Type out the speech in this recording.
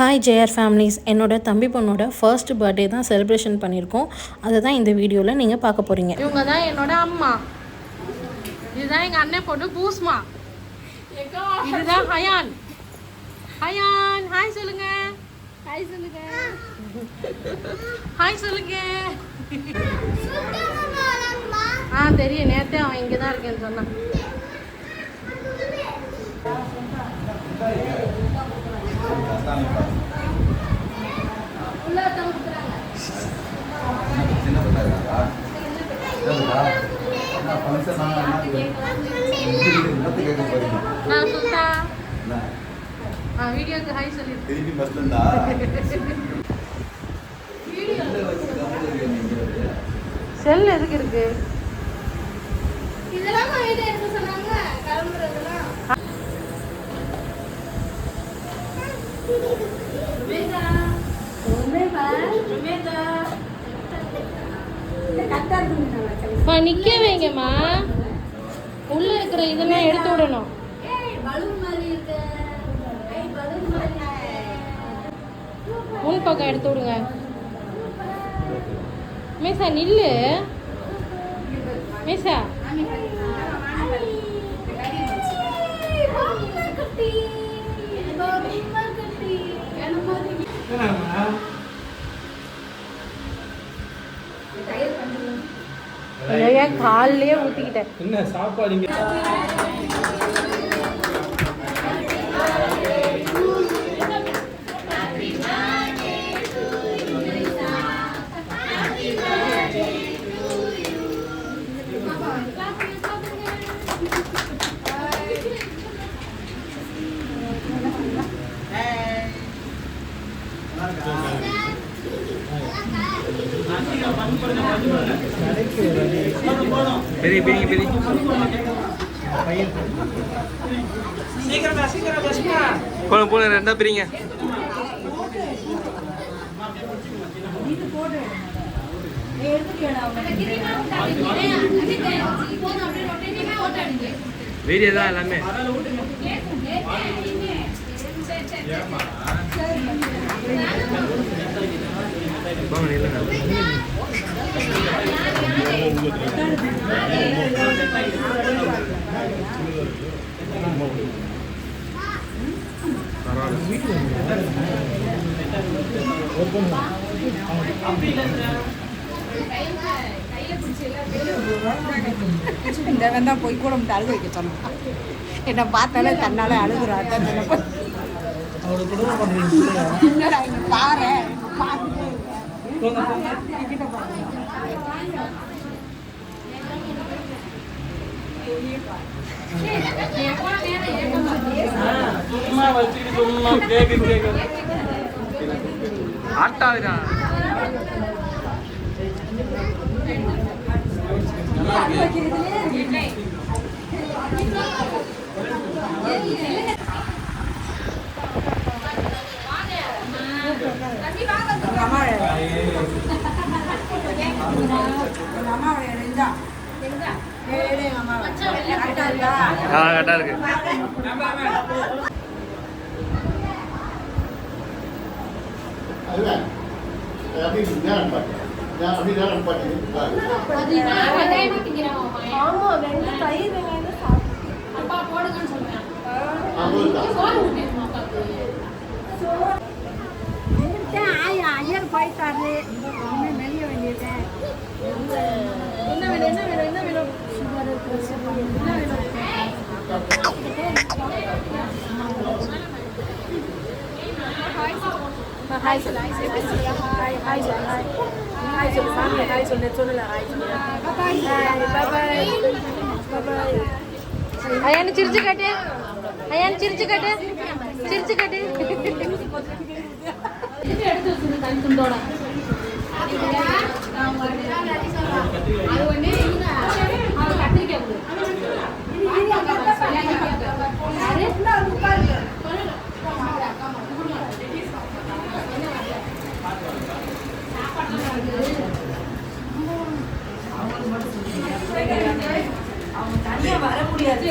Hi JR families, என்னோட தம்பி பொண்ணோட ஃபர்ஸ்ட் பர்த்டே தான் செலிப்ரேஷன் பண்ணியிருக்கோம். அதை தான் இந்த வீடியோவில் நீங்கள் பார்க்க போகிறீங்க. இவங்க தான் என்னோட அம்மா, இதுதான் எங்கள் அண்ணன் பொண்ணு பூஸ்மா, இதுதான் ஹயான். ஹயான் ஹாய் சொல்லுங்க. ஹாய் சொல்லுங்க. ஹாய் சொல்லுங்க. தெரியும், நேற்றே அவன் இங்கே தான் இருக்கேன்னு சொன்னான். வீடியோக்கு ஹாய் சொல்லி செல் எதுக்கு இருக்கு? இதெல்லாம் சொன்னாங்க கிளம்புறதுலாம். நிக்க வைங்கம்மா, உள்ள இருக்கிற இதெல்லாம் எடுத்து விடணும். முன் பக்கம் எடுத்து விடுங்க. மேசா நில்லு. மேசா காலையே ஊத்திக்கிட்டேன். என்ன சாப்பாடு? போன ரெண்டா பிரிங்க. வீடியோ தான் எல்லாமே. போய் கூட அழுக வைக்க சொன்னான். என்ன பார்த்தாலே தன்னால அழுகுறாரு. பாரு ஆட்டாதுடா. கரெக்டா இருக்கு. ஐயர் போயிட்டாரு. வெளிய வேண்டியது என்ன வேணும்? என்ன வேணும்? என்ன வேணும்? என்ன வேணும்? ஹாய் சொல்லு. ஹாய் ஹாய் சொல்லு. ஹாய் சொல்லு. சாமி ஹாய் சொல்லு. சொல்லல ஹாய் சொல்லு. பாய் பாய் பாய் பாய். அயான் சிரிச்சு காட்டு. அயான் சிரிச்சு காட்டு. சிரிச்சு காட்டு. எடுத்து வச்சிரு தண்ணி துண்டோட. அது ஒண்ணே இல்ல. அது கத்திரிக்காய் போடு. அவங்க தனியா வர முடியாது.